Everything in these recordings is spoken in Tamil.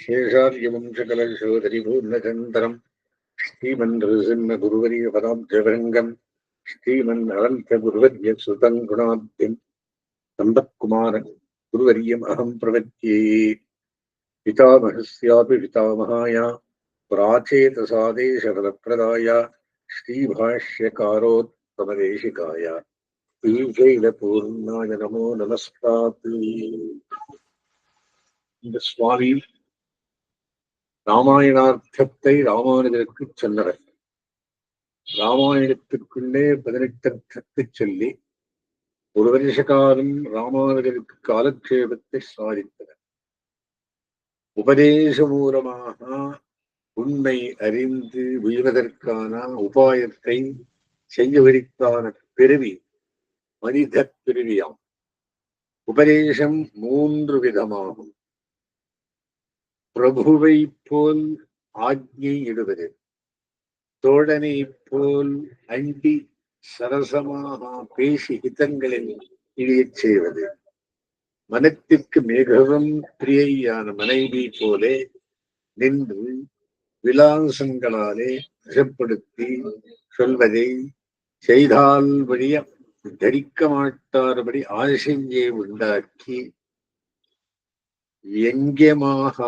शेषार्यवंशकलशोधरिपूर्णचन्दरम् श्रीमन्नृसिंहगुरुवर्यपदाब्जभृङ्गम् श्रीमन्नरन्थगुरुवर्यसुतम् गुणाब्धिम् सम्पत्कुमारम् गुरुवर्यम् अहम् प्रपद्ये। पितामहस्यापि पितामहाय प्राचेतसादेशफलप्रदाय श्रीभाष्यकारोत्तमदेशिकाय श्रीशैलपूर्णाय नमो नमस्तात्. இந்த சுவாமி ராமாயணார்த்தத்தை ராமானுஜருக்கு சொன்னவர். ராமாயணத்திற்குள்ளே 18 அர்த்தத்தை சொல்லி ஒரு வருஷ காலம் ராமானுஜருக்கு காலக்ஷேபத்தை சாதித்தனர். உபதேச மூலமாக உண்மை அறிந்து உய்வதற்கான உபாயத்தை செய்யவரிக்கான பிறவி மனித பிறவியாம். உபதேசம் 3 விதமாகும். பிரபுவை போல் ஆக்ஞை இடுவது, தோழனை போல் அண்டி சரசமாக பேசி ஹிதங்களில் இழியச் செய்வது, மனத்திற்கு மிகவும் பிரியையான மனைவி போலே நின்று விலாசங்களாலே வசப்படுத்தி சொல்வதை செய்தால் வழிய தரிக்க மாட்டார்படி ஆசையை உண்டாக்கி எங்கேமாக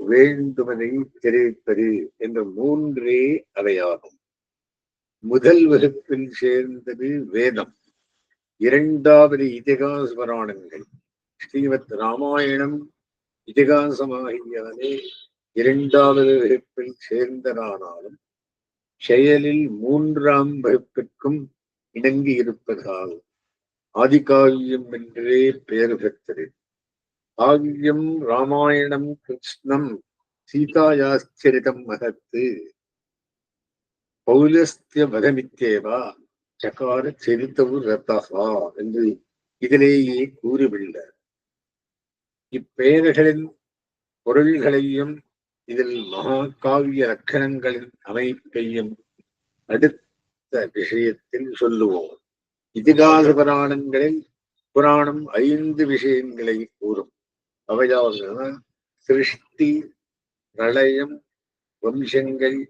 வேண்டுவதை தெரிவிப்பது என்ற 3 அவையாகும். முதல் வகுப்பில் சேர்ந்தது வேதம், 2வது இதிகாச புராணங்கள். ஸ்ரீமத் ராமாயணம் இதிகாசமாகியாலே 2வது வகுப்பில் சேர்ந்ததானாலும் செயலில் 3ஆம் வகுப்பிற்கும் இணங்கி இருப்பதால் ஆதிகாவியம் என்றே பெயர் பெற்றது. காவியம் ராமாயணம் கிருஷ்ணம் சீதாயாச்சரிதம் மகத்து பௌலஸ்திய வதமித்தேவா சகார சரித்தவு ரத்தகா என்று இதிலேயே கூறியுள்ளார். இப்பெயர்களின் பொருள்களையும் இதில் மகாகாவிய லட்சணங்களின் அமைப்பையும் அடுத்த விஷயத்தில் சொல்லுவோம். இதிகாச புராணங்களில் புராணம் 5 விஷயங்களை கூறும். அவையாவன சிருஷ்டி, பிரளயம், வம்சங்கள்,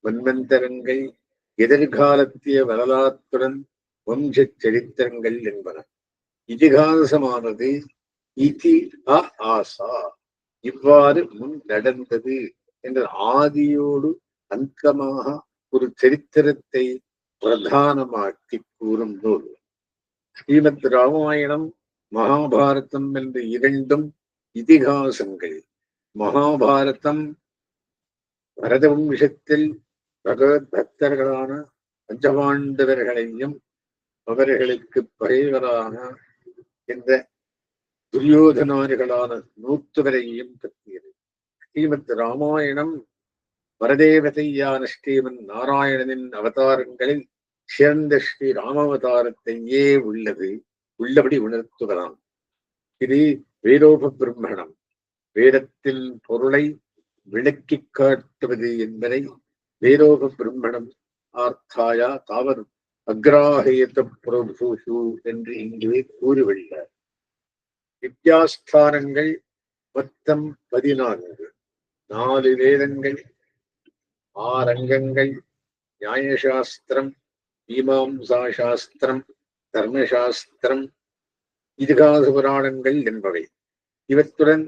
மன்வந்தரங்கள், எதிர்காலத்திய வரலாற்றுடன் வம்ச சரித்திரங்கள் என்பன. இதிகாசமானது இதி ஆசா, இவ்வாறு முன் நடந்தது என்ற ஆதியோடு அந்தமாக ஒரு சரித்திரத்தை பிரதானமாக்கி கூறும் நூல். ஸ்ரீமத் ராமாயணம் மகாபாரதம் என்ற 2 இதிகாசங்கள். மகாபாரதம் பரத வம்சத்தில் பகவத் பக்தர்களான பஞ்சபாண்டவர்களையும் அவர்களுக்கு பகைவரான என்ற துரியோதனார்களான 100 பற்றியது. ஸ்ரீமத் ராமாயணம் பரதேவதையான ஸ்ரீமன் நாராயணனின் அவதாரங்களில் சிறந்த ஸ்ரீ ராமாவதாரத்தையே உள்ளபடி உணர்த்துவதாம். இது வேதோப பிரம்மணம், வேதத்தின் பொருளை விளக்கி காட்டுவது என்பதை வேதோப பிரம்மணம் ஆர்த்தாயா தாவர் அக்ராஹயத பிரபுஷு என்று இங்கே கூறியுள்ளார். வித்யாஸ்தானங்கள் மொத்தம் 14. 4 வேதங்கள், 6 அங்கங்கள், நியாயசாஸ்திரம், மீமாம்சா சாஸ்திரம், தர்மசாஸ்திரம், இதிகாச புராணங்கள் என்பவை. இவற்றுடன்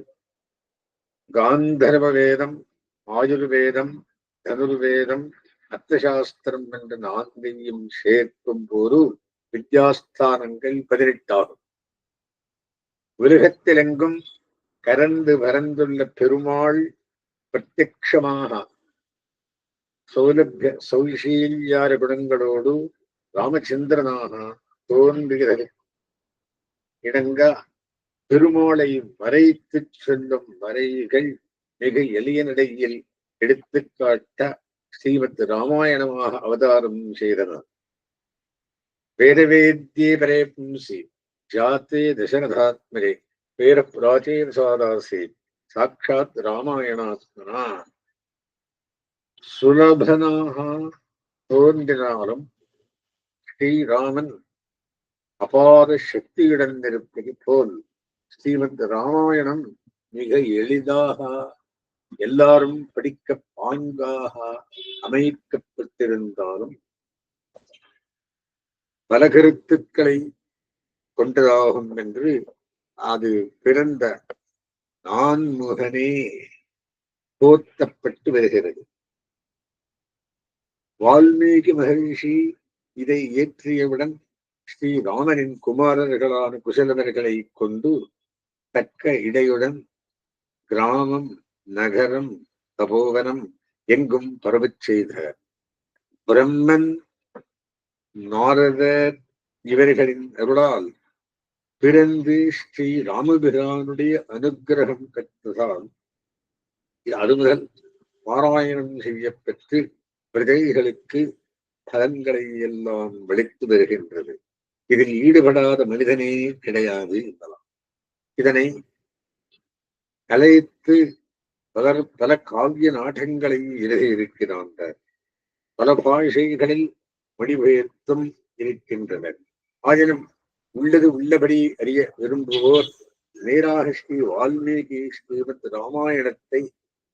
காந்தர்வ வேதம், ஆயுர்வேதம், தனுர்வேதம், அர்த்தசாஸ்திரம் என்ற 4ஐயும் சேர்க்கும் போது வித்யாஸ்தானங்கள் 18 ஆகும். உலகத்திலெங்கும் கரந்து பரந்துள்ள பெருமாள் பிரத்யக்ஷமாக சௌசீல்யார குணங்களோடு ராமச்சந்திரனாக தோன்றுகிறது. இணங்க பெருமாளை வரைத்து சொல்லும் வரைகள் மிக எளிய நடையில் எடுத்துக்காட்ட ஸ்ரீமத் ராமாயணமாக அவதாரம் செய்தனர். வேதவேத்யே பரே பும்சி ஜாத்தே தசரதாத்மரே பேர பிராச்சீன சாதாசி சாட்சாத் ராமாயணாத்மனா சுலபனாக தோன்றினாலும் ஸ்ரீராமன் அபார சக்தியுடன் இருப்பது போல் ஸ்ரீமத் ராமாயணம் மிக எளிதாக எல்லாரும் படிக்க பாங்காக அமைக்கப்பட்டிருந்தாலும் பல கருத்துக்களை கொண்டதாகும் என்று அது பிறந்த நான்முகனே போற்றப்பட்டு வருகிறது. வால்மீகி மகரிஷி இதை ஏற்றியவுடன் ஸ்ரீராமனின் குமாரர்களான குசலவர்களை கொண்டு தக்க இடையுடன் கிராமம், நகரம், தபோவனம் எங்கும் பரவச் செய்தார். பிரம்மன், நாரதர் இவர்களின் அருளால் பிறந்து ஸ்ரீ ராமபிரானுடைய அனுக்கிரகம் பெற்றதால் அது முதல் பாராயணம் செய்யப்பெற்று பிரஜைகளுக்கு பலன்களை எல்லாம் வெளித்து வருகின்றது. இதில் ஈடுபடாத மனிதனே கிடையாது என்பதாம். இதனை கலைத்து பல காவிய நாடகங்களை எழுதியிருக்கிறான். பல பாஷைகளில் மொழிபெயர்த்தும் இருக்கின்றனர். ஆயினும் உள்ளது உள்ளபடி அறிய விரும்புவோர் நேராக ஸ்ரீ வால்மீகி ஸ்ரீமத் ராமாயணத்தை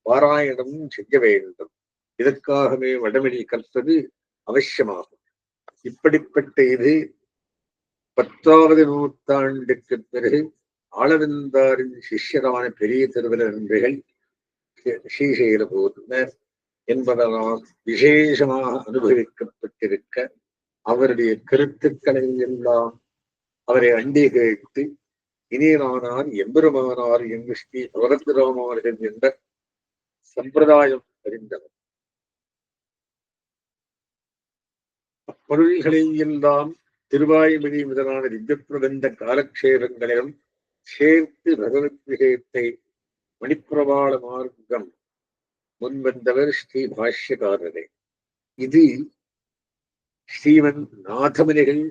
பாராயணம் செய்ய வேண்டும். இதற்காகவே வடமொழி கற்பது அவசியமாகும். இப்படிப்பட்ட இது 10வது நூற்றாண்டுக்கு பிறகு ஆளவந்தாரின் சிஷ்யரான பெரிய திருவர நன்றிகள் ஸ்ரீசைல போதனர் என்பதனால் விசேஷமாக அனுபவிக்கப்பட்டிருக்க அவருடைய கருத்துக்களை எல்லாம் அவரை அண்டி கேட்டு இனியனானார் எம்பெருமானார் என்று ஸ்ரீ பரத்துராமார்கள் என்ற சம்பிரதாயம் அறிந்தவர். அப்பொருள்களை எல்லாம் திருவாய்மொழி முதலான திவ்யப்பிரபந்த காலக்ஷேபங்களிலும் சேர்த்து பகவத் விஷயத்தை மணிப்பிரபாள மார்க்கம் முன்வந்தவர் ஸ்ரீ பாஷ்யக்காரரே. இது ஸ்ரீமன் நாதமணிகள்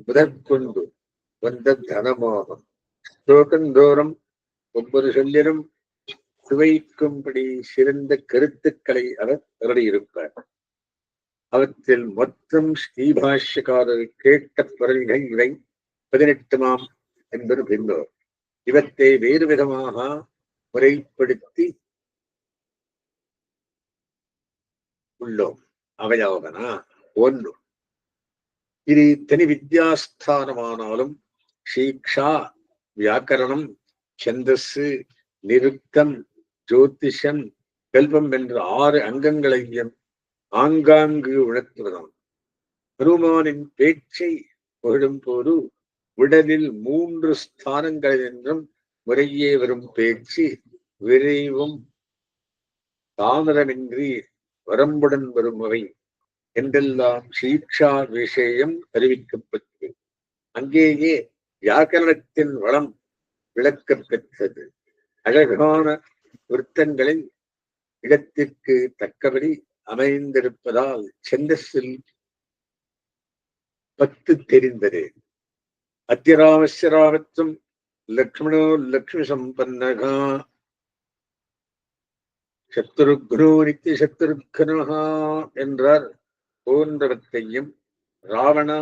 முதற்கொண்டு வந்த தனமாகும். ஸ்லோகந்தோறும் ஒவ்வொரு சொல்லிலும் சுவைக்கும்படி சிறந்த கருத்துக்களை அவர் அருளியிருப்பார். அவற்றில் மொத்தம் ஸ்ரீபாஷ்யக்காரர் கேட்ட பொருள்கள் இவை 18 என்பது பின்னோர். இவற்றை வேறு விதமாக முறைப்படுத்தி உள்ளோம். அவையாவன: 1. இது தனி வித்யாஸ்தானமானாலும் சீக்ஷா, வியாக்கரணம், சந்தஸ்ஸு, நிருத்தம், ஜோதிஷம், கல்பம் என்ற 6 அங்கங்களையும் ஆங்காங்கு உணர்த்துவதாம். பெருமானின் பேச்சை புகழும் போது உடலில் 3 ஸ்தானங்கள் என்றும் முறையே வரும் பேச்சு விரைவும் தாமதமின்றி வரம்புடன் வருபவை என்றெல்லாம் சீக்ஷா விஷயம் அறிவிக்கப்பட்டது. அங்கேயே வியாக்கரணத்தின் வளம் விளக்கப் பெற்றது. அழகான விருத்தங்களில் இடத்திற்கு தக்கபடி அமைந்திருப்பதால் சந்தஸில் 10 தெரிந்தது. அத்தியராமஸ்யராமத்தும் லக்ஷ்மணோ லக்ஷ்மி சம்பன்னகா சத்ருக்னோ நித்திய சத்ருக்னஹா என்றார் போன்றவற்றையும் ராவணா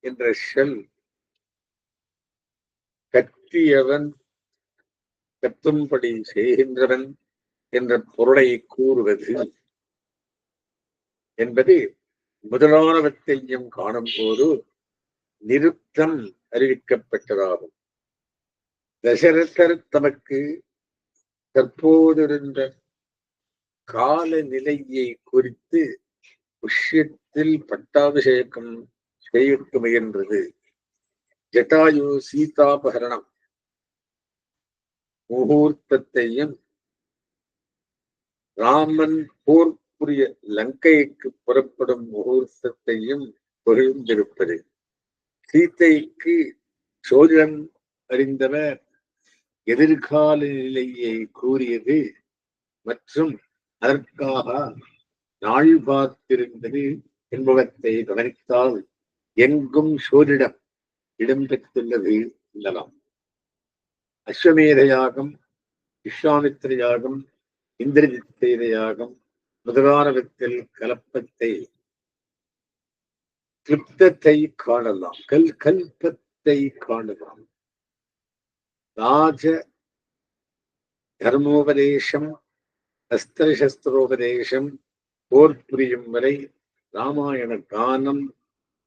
என்ற ஷெல் கத்தியவன், கத்தும்படி செய்கின்றவன் என்ற பொருளை கூறுவது என்பது முதலானவற்றையும் காணும் போது நிருத்தம் அறிவிக்கப்பட்டதாகும். தசரதர் தமக்கு தற்போதிருந்த கால நிலையை குறித்து புஷ்யத்தில் பட்டாபிஷேகம் செய்ய முயன்றது. ஜட்டாயு சீதாபகரணம் முகூர்த்தத்தையும் ராமன் போர் புரிய லங்கைக்கு புறப்படும் முகூர்த்தத்தையும் புகழ்ந்திருப்பது. சீதைக்கு சோழன் அறிந்தவர் எதிர்கால நிலையை கூறியது மற்றும் அதற்காக நாள் பார்த்திருந்தது என்பவற்றை கவனித்தால் எங்கும் சோழிடம் இடம்பெற்றுள்ளது இல்லலாம். அஸ்வமேத யாகம், விஸ்வாமித்திர யாகம், இந்திரஜித்த யாகம் முதலானவற்றில் கலப்பத்தை கிளிப்தத்தை காணலாம். கல்பத்தை காணலாம். ராஜ தர்மோபதேசம், அஸ்திர சஸ்திரோபதேசம், போர் புரியும் வரை ராமாயண கானம்,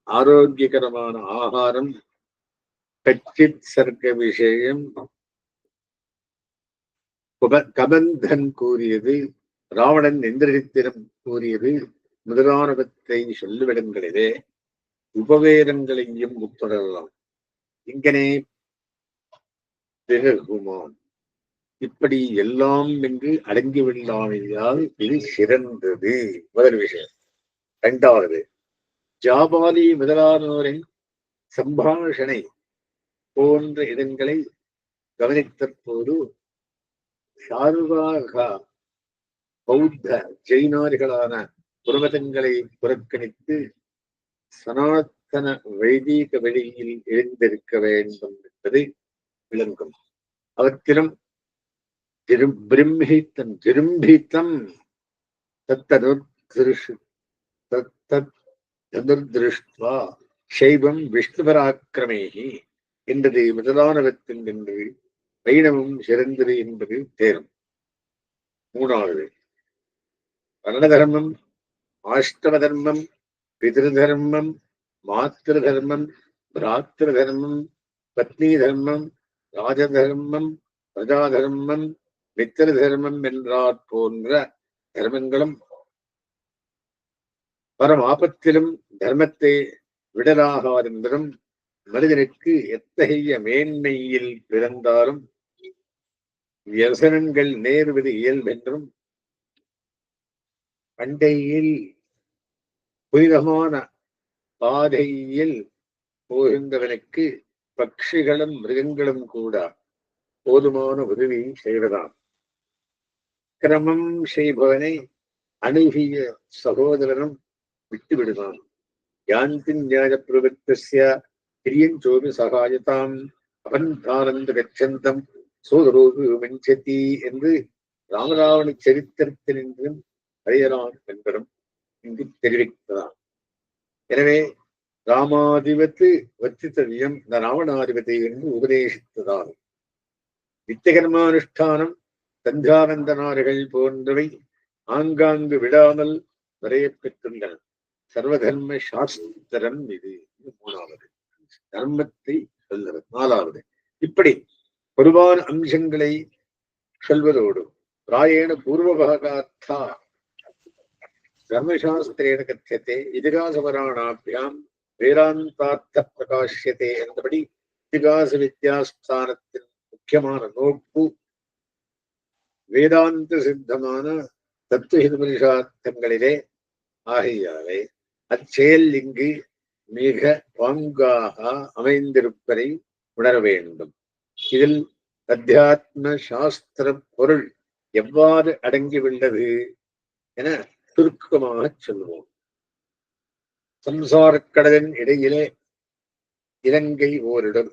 ஆரோக்கியகரமான ஆகாரம், கச்சித் சர்க்க விஷயம், கபந்தன் கூறியது, ராவணன் இந்திரஜித்திடம் கூறியது முதலானவற்றை சொல்லுவிடங்களிலே உபவேதங்களையும் உட்படலாம். இங்கனே பிறகுமாம் இப்படி எல்லாம் என்று அடங்கிவிடலாமையால் இது சிறந்தது. முதல் விஷயம். இரண்டாவது, ஜாபாலி முதலானோரின் சம்பாஷணை போன்ற இடங்களை கவனித்த போது சார்வாக பௌத்த ஜெயினாரிகளான புரமதங்களை புறக்கணித்து சனாதன வைதீக வழியில் எழுந்திருக்க வேண்டும் என்பது விளங்கும். அவற்றிலும் திரும்பித்தம் தத்தனுர்திருஷ்டுவா சைவம் விஷ்ணுபராக்கிரமேகி என்பது முதலானவற்றில் என்று வைணவம் சிறந்தது என்பது தேரும். மூணாவது, வர்ணதர்மம், ஆஷ்டம தர்மம், பிதிருதர்மம், மாத்திரு தர்மம், பிராத்திரு தர்மம், பத்னி தர்மம், ராஜதர்மம், பிரஜா தர்மம், மித்திர தர்மம் என்றாற் போன்ற தர்மங்களும் வரும் ஆபத்திலும் தர்மத்தை விடலாகாதென்பதும் மனிதனுக்கு எத்தகைய மேன்மையில் பிறந்தாலும் வியசனங்கள் நேருவது இயல்பென்றும் பண்டையில் புனிதமான பாதையில் போகின்றவனுக்கு பட்சிகளும் மிருகங்களும் கூட போதுமான உதவி செய்வதாம். கிரமம் செய்பவனை அணுகிய சகோதரனும் விட்டுவிடுவான். யாந்தின் நியாய பிரவருத்தஸ்ய கிரியஞ்சோபி சகாயதாம் அபந்தானந்த கச்சந்தம் சோதரோபி மஞ்சதி என்று ராமராவண சரித்திரத்தினின்றும் அறியலாம் என்பதும் இங்கு தெரிவித்ததாம். எனவே ராமாதிபத்து வர்த்தித்தவியம் இந்த ராவணாதிபதி என்று உபதேசித்ததாகும். நித்தியகர்மானுஷ்டானம், சந்தியாவந்தனார்கள் போன்றவை ஆங்காங்கு விடாமல் வரையப்பெற்றுள்ளன. சர்வதர்ம சாஸ்திரம் இது. மூணாவது, தர்மத்தை சொல்லுவது. நாலாவது, இப்படி பொதுவான அம்சங்களை சொல்வதோடு பிராயேண பூர்வபாகார்த்தா தர்மசாஸ்திரேன கத்தியத்தை இதிகாசபராணாபியாம் வேதாந்தார்த்த பிரகாசியத்தை என்றபடி இதிகாச வித்யாஸ்தானத்தின் முக்கியமான நோக்கு வேதாந்த சித்தமான தத்துவஹிதபுருஷார்த்தங்களிலே ஆகையாலே அச்செயல் இங்கு மிக பாங்காக அமைந்திருப்பதை உணர வேண்டும். இதில் அத்தியாத்ம சாஸ்திர பொருள் எவ்வாறு அடங்கியுள்ளது என சுருக்கமாக சொல்லுவோம். சம்சாரக்கடலின் இடையிலே இலங்கை ஓரிடம்.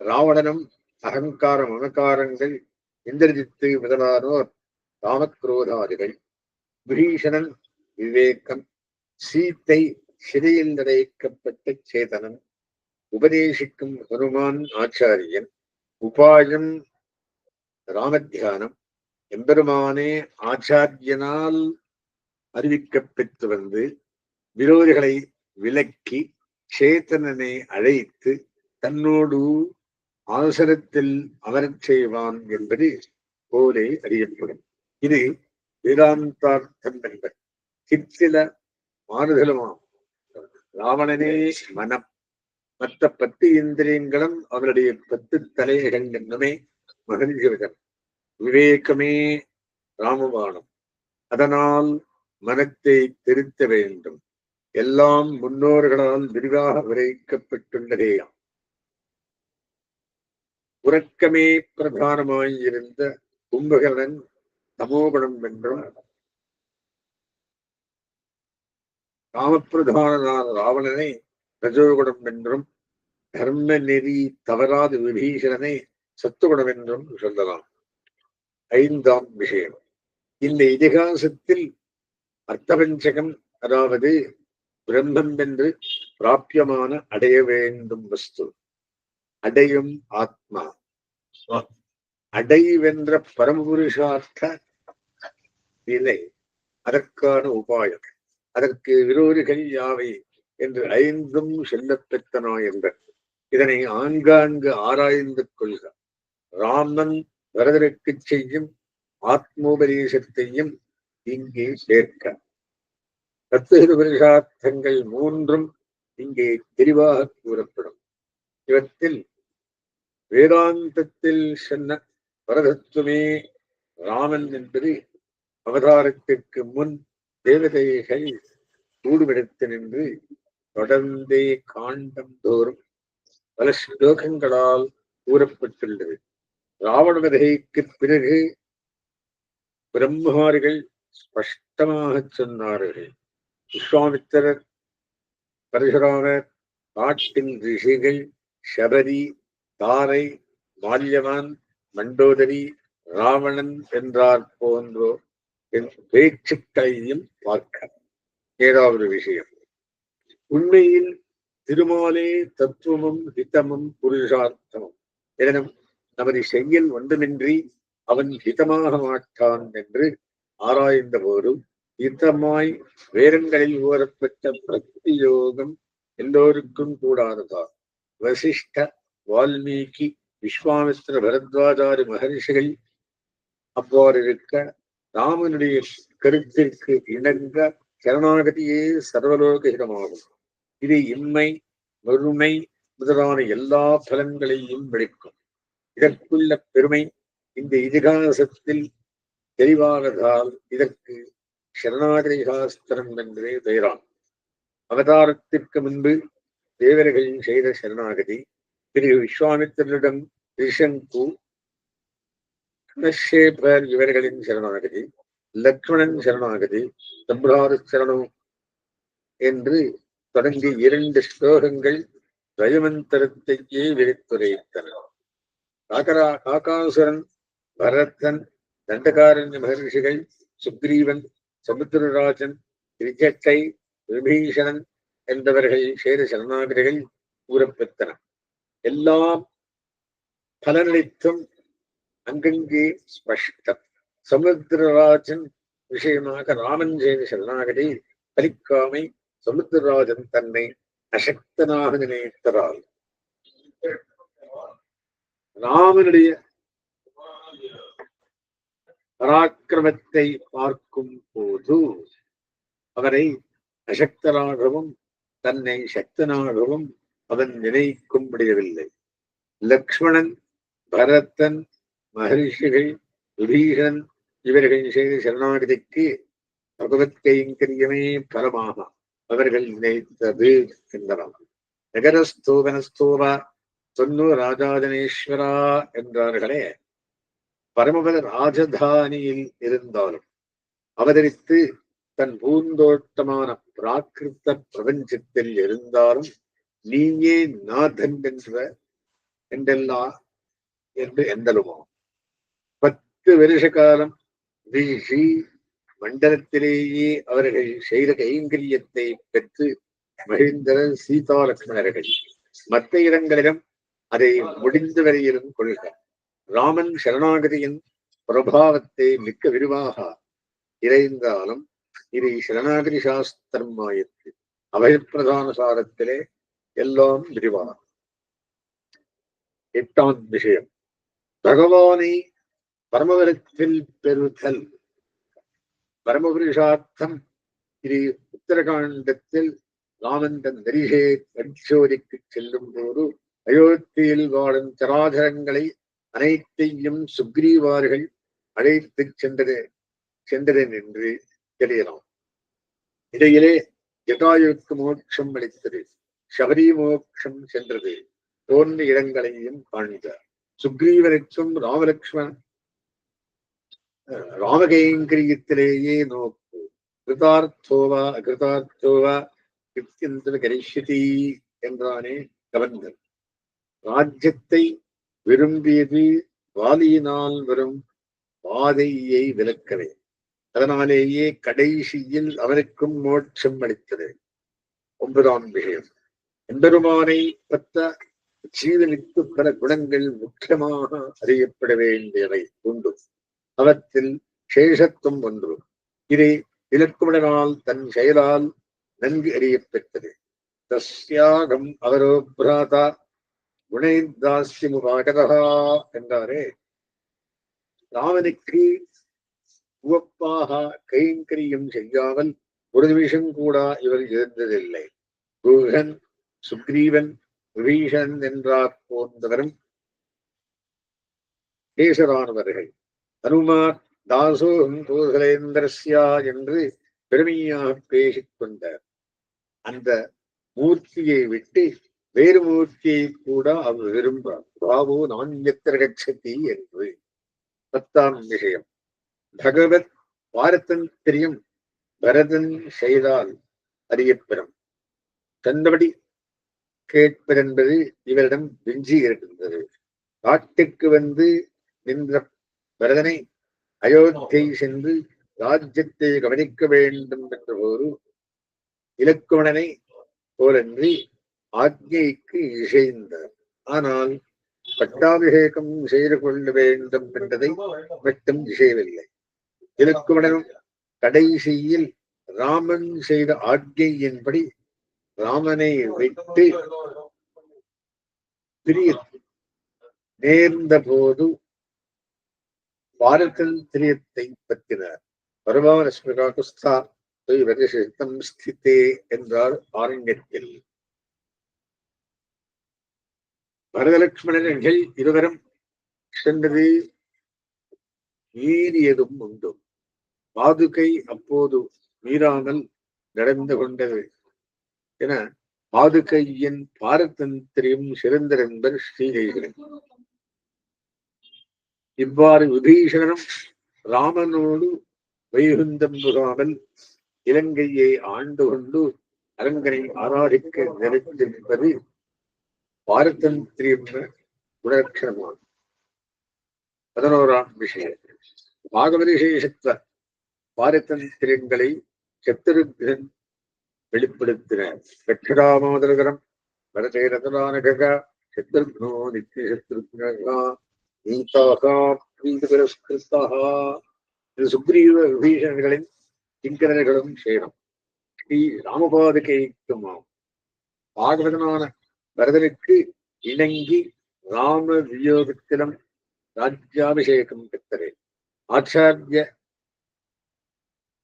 ராவணனும் அகங்கார மமகாரங்கள், இந்திரஜித்து முதலானோர் காமக்ரோதாதிகள், விபீஷணன் விவேகம், சீத்தை சிறையில் அடைக்கப்பட்ட சேதனன், உபதேசிக்கும் ஹனுமான் ஆச்சாரியன், உபாயம் ராமத்தியானம், எம்பெருமானே ஆச்சாரியனால் அறிவிக்கப்பெற்று வந்து விரோதிகளை விலக்கி சேத்தனனை அழைத்து தன்னோடு அவசரத்தில் அமரச் செய்வான் என்பது போலே அறியப்படும். இது வேதாந்தார்த்தம் என்பது. சிற்சில மாறுதலுமாம். ராவணனே மனம், மற்ற 10 இந்திரியங்களும் அவருடைய 10 தலைகள் என்னுமே மகிழ்ச்சிவிடம். விவேகமே ராமபாணம். அதனால் மனத்தை திருத்த வேண்டும். எல்லாம் முன்னோர்களால் விரிவாக விரைக்கப்பட்டுள்ளதேயாம். உறக்கமே பிரதானமாயிருந்த கும்பகர்ணன் தமோகுணம் என்றும், காமப்பிரதானான ராவணனை ரஜோகுணம் என்றும், தர்ம நெறி தவறாத விபீஷணனை சத்துகுணம் என்றும் சொல்லலாம். 5ஆம் விஷயம். இந்த இதிகாசத்தில் அர்த்தபஞ்சகம், அதாவது பிரம்மம் என்று பிராபியமான அடைய வேண்டும் வஸ்து, அடையும் ஆத்மா, அடைவென்ற பரமபுருஷார்த்த நிலை, அதற்கான உபாயம், அதற்கு விரோதிகள் யாவை என்று ஐந்தும் சொல்லப்பெற்றனா என்றார். இதனை ஆங்காங்கு ஆராய்ந்து கொள்க. ராமன் வரதற்கு செய்யும் ஆத்மோபதேசத்தையும் இங்கே சேர்க்க. தத்துவ புருஷார்த்தங்கள் மூன்றும் இங்கே தெளிவாக கூறப்படும். இவற்றில் வேதாந்தத்தில் சொன்ன பரதத்துவமே ராமன் என்பது அவதாரத்திற்கு முன் தேவதைகள் கூடுமிடத்து நின்று தொடர்ந்தே காண்டம் தோறும் பல ஸ்லோகங்களால் கூறப்பட்டுள்ளது. ராவணவதைக்கு பிறகு பிரம்மமாரிகள் ஸ்பஷ்டமாக சொன்னார்கள். விஸ்வாமித்திரர், பரசுராமர், காட்டின் ரிஷிகள், சபரி, தாரை, மால்யவான், மண்டோதரி, ராவணன் என்றார் போன்றோர் பேச்சுக்களையும் பார்க்க. ஏதாவது விஷயம் உண்மையில் திருமாலே தத்துவமும் ஹிதமும் புருஷார்த்தமும் எனும் நமது செயல் ஒன்றுமின்றி அவன் ஹிதமாக மாட்டான் என்று ஆராய்ந்த போதும் ஹிதமாய் வேதங்களில் கூறப்பட்ட பக்தி யோகம் எல்லோருக்கும் கூடாததா? வசிஷ்ட, வால்மீகி, விஸ்வாமித்திர, பரத்வாஜாரி மகர்ஷிகள் அவ்வாறு இருக்க ராமனுடைய கருத்திற்கு இணங்க சரணாகதியே சர்வலோக ஹிதமாகும். இது இன்மை, வறுமை முதலான எல்லா பலன்களையும் விளைக்கும். இதற்குள்ள பெருமை இந்த இதிகாசத்தில் தெளிவானதால் இதற்கு சரணாகதி சாஸ்திரம் என்றே பெயராம். அவதாரத்திற்கு முன்பு தேவர்கள் செய்த சரணாகதி, பிறகு விஸ்வாமித்திரரிடம் ரிஷங்கு, கணேபர் இவர்களின் சரணாகதி, லக்ஷ்மணன் சரணாகதி, சம்பிராத சரணம் என்று தொடங்கி 2 ஸ்லோகங்கள் ரயமந்தரத்தையே விரித்துரைத்தன. காகாசுரன், பரதன், தண்டகாரண்ய மகர்ஷிகள், சுக்ரீவன், சமுத்திரராஜன், திரிஜட்டை, விபீஷணன் என்பவர்கள் சேர சரணாகதிகள் கூறப்பெற்றன. எல்லாம் பலனளித்தும் அங்கங்கே ஸ்பஷ்டம். சமுத்திரராஜன் விஷயமாக ராமன் செய்த சரணாகதி பலிக்காமை சமுத்திரராஜன் தன்னை அசக்தனாக நினைத்ததால் ராமனுடைய பராக்கிரமத்தை பார்க்கும் போது அவரை அசக்தனாகவும் தன்னை சக்தனாகவும் அவன் நினைக்கும் முடியவில்லை. லக்ஷ்மணன், பரதன், மகர்ஷிகள், விபீஷணன் இவர்கள் செய்த சரணாகதிக்கு பகவத் கைங்கரியமே பரமாக அவர்கள் நினைத்தது என்றார். நகரஸ்தூபனஸ்தூபா சொன்னு ராஜாஜனேஸ்வரா என்றார்களே, பரமபத ராஜதானியில் இருந்தாலும் அவதரித்து தன் பூந்தோட்டமான பிராகிருத்த பிரபஞ்சத்தில் இருந்தாலும் நீயே நாதன் என்று எந்தலுமோ 10 வருஷ காலம் வீழ்ச்சி மண்டலத்திலேயே அவர்கள் செய்த கைங்கரியத்தை பெற்று மகிழ்ந்தர சீதா லக்ஷ்மணர்கள். மற்ற இடங்களிலும் அதை முடிந்த வரையிலும் கொள்க. ராமன் சரணாகதியின் பிரபாவத்தை மிக்க விரிவாக இறைந்தாலும் இது சரணாகதி சாஸ்திரம் ஆயிற்று. அபயப்பிரதான சாரத்திலே எல்லாம் விரிவாக. 8ஆம் விஷயம், பகவானை பரமபதத்தில் பெறுதல். பரமபுருஷார்த்தம் இது உத்தரகாண்டத்தில் ராமன் தன் தரிசே பரிசோதிக்கு செல்லும் போது அயோத்தியில் வாழும் சராசரங்களை அனைத்தையும் சுக்ரீவார்கள் அழைத்து சென்றதன் என்று தெரியலாம். இடையிலே ஜட்டாயுக்கு மோட்சம் அளித்தது, சபரி மோட்சம் சென்றது போன்ற இடங்களையும் காண்கிறார். சுக்ரீவனுக்கும் ராமகைங்கரியத்திலேயே நோக்கு. கிருதார்த்தோவா அகிருதார்த்தோவா கிருத்தியந்தன கரிஷ்யதி என்றானே கவர்ந்தர். ராஜ்யத்தை விரும்பியது வாலியினால் வரும் பாதையை விலக்கவே. அதனாலேயே கடைசியில் அவனுக்கும் மோட்சம் அளித்தது. 9ஆம் விஷயம், எம்பெருமானை பற்ற ஜீவனுக்கு பல குணங்கள் முக்கியமாக அறியப்பட வேண்டியவை உண்டு. அவற்றில் சேஷத்துவம் ஒன்று. இது இலக்குமணனால் தன் செயலால் நன்கு அறியப்பெற்றது. தஸ்யாகம் அவரோ பிராதா குணைதாஸ்யமுபாகதா என்றாரே, ராமனுக்கு உவப்பாக கைங்கரியம் செய்யாமல் ஒரு நிமிஷம் கூட இவர் இருந்ததில்லை. குகன், சுக்ரீவன், விபீஷன் என்றார் போன்றவரும் தேசரானவர்கள். அனுமார் தாசோகம் கோசலேந்திரஸ்யா என்று பெருமையாக பேசிக் கொண்டார். அந்த மூர்த்தியை விட்டு வேறு மூர்த்தியை கூட அவர் விரும்பார். பாவோ நாண்யத்திர கச்சதி என்று. 10ஆம் விஷயம். பகவத் பாரதந்திரியம் பரதன் செய்தால் அறியப்பெறும். தந்தபடி கேட்பதென்பது இவரிடம் விஞ்சி இருக்கின்றது. காட்டுக்கு வந்து நின்ற பரதனை அயோத்தியை சென்று ராஜ்யத்தை கவனிக்க வேண்டும் என்ற போது இலக்குமணனை போலன்றி ஆக்ஞைக்கு இசைந்தார். ஆனால் பட்டாபிஷேகம் செய்து கொள்ள வேண்டும் என்பதை மட்டும் இசையவில்லை. இலக்குமணனும் கடைசியில் ராமன் செய்த ஆக்ஞையின்படி ராமனை விட்டு பிரிய நேர்ந்த போது பாரதந்திரியத்தை பற்றினார். பரவாரஸ்மிகா குஸ்தா வருஷம் ஸ்திதே என்றார் ஆரண்யத்தில். பரதலட்சுமணர்கள் இருவரும் சென்றது மீறியதும் உண்டு. பாதுகை அப்போது மீறாமல் நடந்து கொண்டது என பாதுகையின் பாரதந்திரியம் சிறந்தரென்பர் ஸ்ரீகைகிறேன். இவ்வாறு விபீஷணனும் ராமனோடு வைகுந்தம் புகாமல் இலங்கையை ஆண்டு கொண்டு அரங்கனை ஆராதிக்க நினைத்திருப்பது பாரதந்திரியம் குணலட்சணமாகும். 11ஆம் விஷயம். பாகவதிசேஷத்துவ பாரதந்திரியங்களை சத்ருக்னன் வெளிப்படுத்தினார். லட்சராமாதரகரம் பரதே ரதரானக சத்ருக்னோ நித்திய சத்ருக்னா நீதாக பிரீதபுரஸ்கிருதாக. இது சுக்ரீவ விபீஷணர்களின் கிங்கரர்களும் சேரும். ஸ்ரீ ராமபாதுகைக்குமாம். பாகவதனான பரதனுக்கு இணங்கி ராம வியோகத்திலும் ராஜ்யாபிஷேகம் பெற்றே. ஆச்சாரிய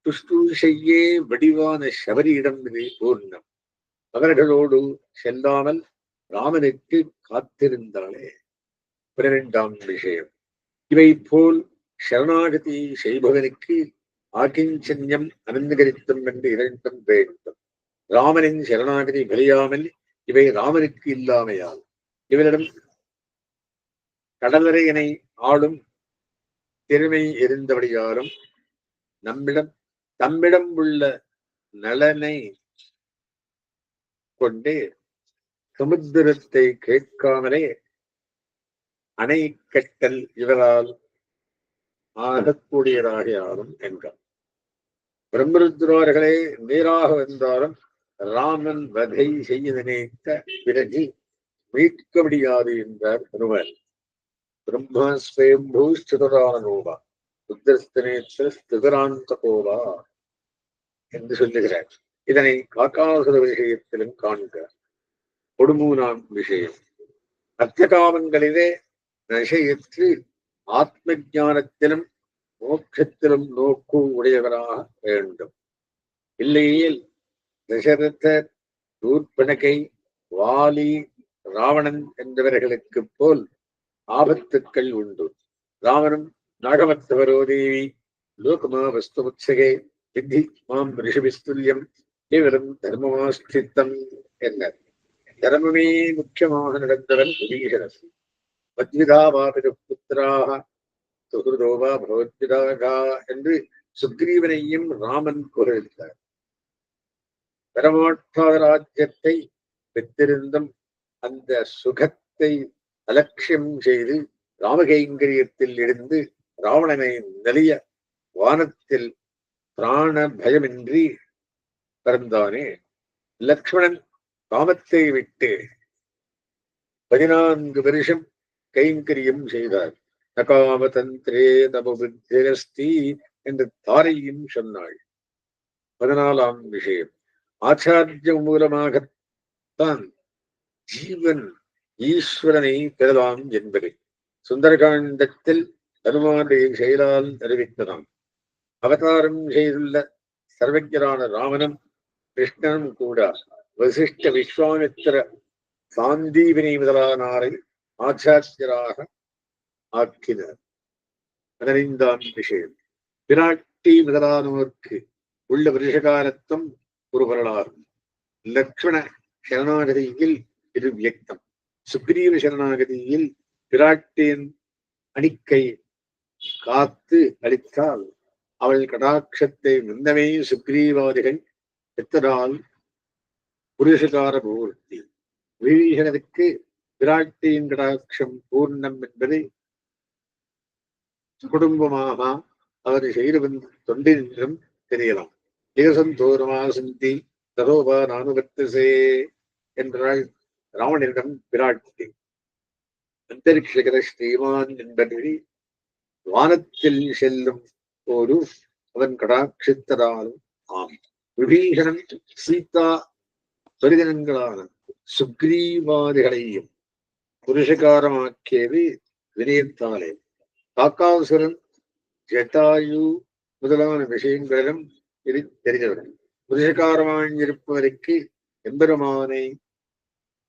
துஷ்டூஷையே வடிவான சபரியிடம் இது பூர்ணம். அவர்களோடு செல்லாமல் ராமனுக்கு காத்திருந்தாளே. 12ஆம் விஷயம். இவை போல் சரணாகதி செய்பவனுக்கு ஆகிஞ்சன்யம் அனந்தகரித்தம் என்று இரண்டும் வேண்டும். ராமனின் சரணாகதி விளையாமல் இவை ராமனுக்கு இல்லாமையால் இவரிடம் கடலரையனை ஆளும் திறமை இருந்தபடியாலும் தம்மிடம் உள்ள நலனை கொண்டு சமுத்திரத்தை கேட்காமலே அணை கட்டல் இவரால் ஆகக்கூடியதாகியாலும் என்றார். பிரம்மருத்ரர்களே நேராக வந்தாலும் ராமன் வதை செய்ய நினைத்த பிறகு மீட்க முடியாது என்றார் ஹனுமன். பிரம்மா ஸ்வயம்பூ ஸ்திதரானோபா புத்தஸ்தனேத்திராந்த கோபா என்று சொல்லுகிறார். இதனை காக்காசுர விஷயத்திலும் காண்க. 13ஆம் விஷயம். அர்த்தகாமங்களிலே நஷையற்று ஆத்ம ஞானத்திலும் மோட்சத்திலும் நோக்கு உடையவராக வேண்டும். இல்லையில் தசரதர், சூர்பனகை, வாலி, ராவணன் என்றவர்களுக்கு போல் ஆபத்துக்கள் உண்டு. ராமனும் நாகமத்தவரோ தேவி லோகமா வஸ்துமுத்சகே வித்தி மாம் ரிஷபிஸ்துல்யம் இவரும் தர்மமாஸ்தித்தம் என்றார். தர்மமே முக்கியமாக நடந்தவன் விபீஷணன். மத்விதாவாபிரு புத்திராக சுகிருதோவா பகவத்விதாக என்று சுக்ரீவனையும் ராமன் புகழ்ந்தார். பெறமாட்டாத ராஜ்யத்தை பெற்றிருந்தும் அந்த சுகத்தை அலட்சியம் செய்து ராமகைங்கரியத்தில் இருந்து ராவணனை நலிய வானத்தில் பிராண பயமின்றி பிறந்தானே. லக்ஷ்மணன் காமத்தை விட்டு 14 வருஷம் கைங்கரியம் செய்தார். நகாமதந்திரே தபபுத்திரஸ்தி என்று தாரையும் சொன்னாள். 14ஆம் விஷயம், ஆச்சாரிய மூலமாகத்தான் ஜீவன் ஈஸ்வரனை பெறலாம் என்பது சுந்தரகாண்டத்தில் ஹனுமானுடைய செயலால் அறிவித்ததாம். அவதாரம் செய்துள்ள சர்வஜரான ராமனும் கிருஷ்ணனும் கூட வசிஷ்ட விஸ்வாமித்திர சாந்தீவினை முதலானாரை ஆச்சாரியராக ஆக்கினர். 15ஆம் விஷயம், பிராட்டி முதலானோருக்கு உள்ள வருஷகாலத்தும் ஒரு வரலாறு. லக்ஷ்மண சரணாகதியில் இது வியக்தம். சுக்ரீவ சரணாகதியில் பிராட்டியின் அணிக்கை காத்து அளித்தால் அவள் கடாட்சத்தை முன்னமே சுக்ரீவாதிகள் பெற்றதால் புருஷகார பூர்த்தி. விபீஷணனுக்கு பிராட்டியின் கடாட்சம் பூர்ணம் என்பதை குடும்பமாக அவர் செய்து வந்த தொண்டினின்றும் தெரியலாம். ஏகசந்தோரமாசந்தி ததோபா நானுவர்த்தசே என்றாள் ராவணனிடம் பிராட்டி. அந்தரிக்ஷகர ஸ்ரீமான் என்பதை வானத்தில் செல்லும் போது அவன் கடாட்சித்ததாலும் ஆம். விபீஷணன் சீதா பரிஜனங்களான சுக்ரீவாதிகளையும் புருஷகாரமாக்கியது வினயத்தாலே. காக்காசுரன் ஜட்டாயு முதலான விஷயங்களிலும் இது தெரிந்தவர்கள். புருஷகாரமாயிருப்பவருக்கு எம்பெருமானை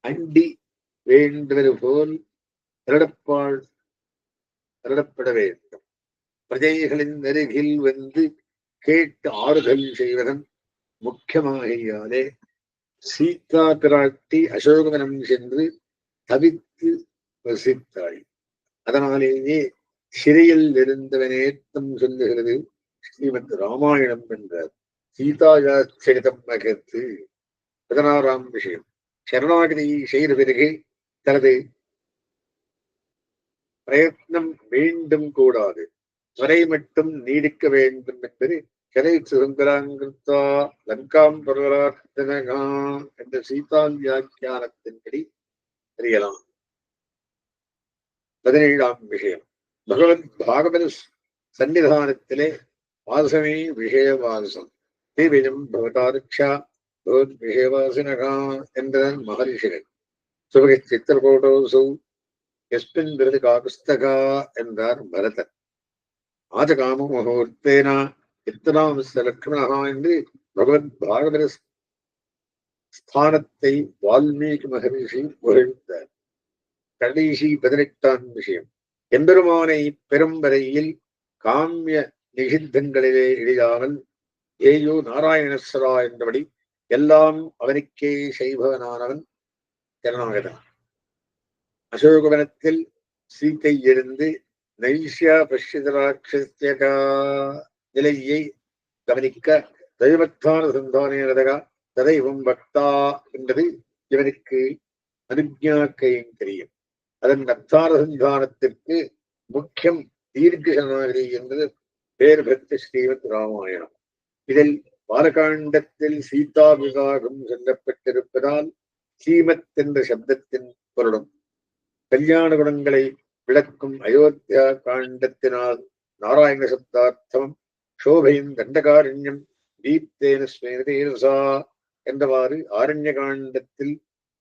அண்டி வேண்டுவது போல் வருடப்பட வேண்டும். பிரஜைகளின் அருகில் வந்து கேட்டு ஆறுதல் செய்வதன் முக்கியமாகையாலே சீதா பிராட்டி அசோகவனம் சென்று தவித்து வசித்தாள். அதனாலேயே சிறையில் இருந்தவனேத்தம் சொல்லுகிறது ஸ்ரீமத் ராமாயணம் என்றார். சீதாயாச்சரிதம் அகத்து. 16ஆம் விஷயம், சரணாகதி செய்த பிறகு தனது பிரயத்னம் மீண்டும் கூடாது, வரை மட்டும் நீடிக்க வேண்டும் என்பது கரை சுதந்திராங்கிருத்தா லங்காம் பரவரார்த்தனகா என்ற சீதா வியாக்கியானத்தின்படி அறியலாம். 17ஆம் விஷயம், பகவத் பாகவத சன்னிதானத்திலே வாசமே விஷயவாசம் தேவியம் பவதாரிக்ஷா பகவத் விஷயவாசினகா என்றார் மகரிஷிகள். சுபகி சித்திரகோட்டோசு எஸ்மின் விருது காபுஸ்தகா என்றார் பரதன். ஆஜகாம முகூர்த்தேனா இத்தனாம்ச லக்ஷ்மணா என்று பகவத் பாகவத ஸ்தானத்தை வால்மீகி மகரிஷி புகழ்ந்தார். கடைசி 18ஆம் விஷயம், எம்பெருமானை பெரும் வரையில் காமிய நிஷித்தங்களிலே எளிதாமல் ஏயோ நாராயணஸ்வரா என்றபடி எல்லாம் அவனுக்கே செய்பவனானவன் சரணாகதன். அசோகவனத்தில் சீத்தை இருந்து நைஷ்யா பஷ்யதராட்சா நிலையை கவனிக்க தெய்வத்தான சந்தானேரதகா ததைவம் பக்தா என்பது இவனுக்கு அனுஜாக்கையும் தெரியும். அதன் அத்தார சந்தானத்திற்கு முக்கியம் தீர்க்க சரணாகதி என்பது பேர் பெற்ற ஸ்ரீமத் ராமாயணம். இதில் பாலகாண்டத்தில் சீதா விவாகம் சொல்லப்பட்டிருப்பதால் ஸ்ரீமத் என்ற சப்தத்தின் பொருளும் கல்யாண குணங்களை விளக்கும் அயோத்தியா காண்டத்தினால் நாராயண சப்தார்த்தம் சோபையும் தண்டகாரண்யம் தீப்தேன ஸ்மேதேரசா என்றவாறு ஆரண்ய காண்டத்தில்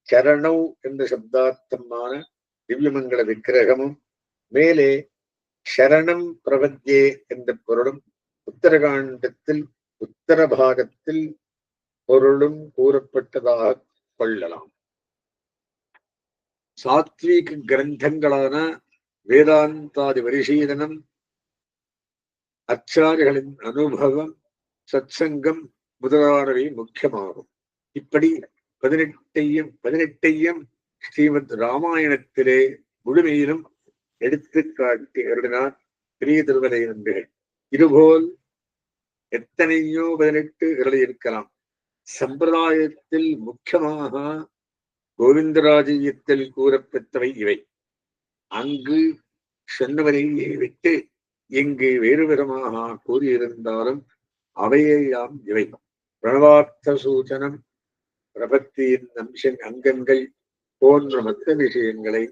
சரணவ் என்ற சப்தார்த்தமான திவ்யமங்கள விக்கிரகமும் மேலே சரணம் பிரபத்யே என்ற பொருளும் உத்தரகாண்டத்தில் உத்தர பாகத்தில் பொருளும் கூறப்பட்டதாக கொள்ளலாம். சாத்வீக கிரந்தங்களான வேதாந்தாதி பரிசீலனம், ஆச்சாரியர்களின் அனுபவம், சத்சங்கம் முதலானவை முக்கியமாகும். இப்படி 18ஐயும் ஸ்ரீமத் ராமாயணத்திலே முழுமையிலும் எடுத்துக்காட்டி அருளினார் பெரிய திருமலை நம்பிகள். இதுபோல் எத்தனையோ 18 இருக்கலாம். சம்பிரதாயத்தில் முக்கியமாக கோவிந்தராஜ்யத்தில் கூறப்பெற்றவை இவை. அங்கு சொன்னவரையை விட்டு இங்கு வேறு விதமாக கூறியிருந்தாலும் அவையெல்லாம் இவை. பிரணவார்த்த சூச்சனம், பிரபத்தியின் அங்கங்கள், போன்ற மற்ற விஷயங்களை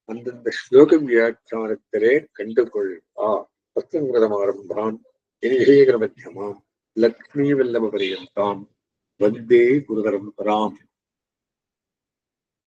அந்தந்த ஸ்லோக வியாக்கியானத்திலே கண்டுகொள்வா. பத்தங்கிரதமாரம்பாம் இனிகேகர மத்தியமாம் லக்ஷ்மி வல்லப பரியந்தாம் வந்தே குருதரம் பராம்.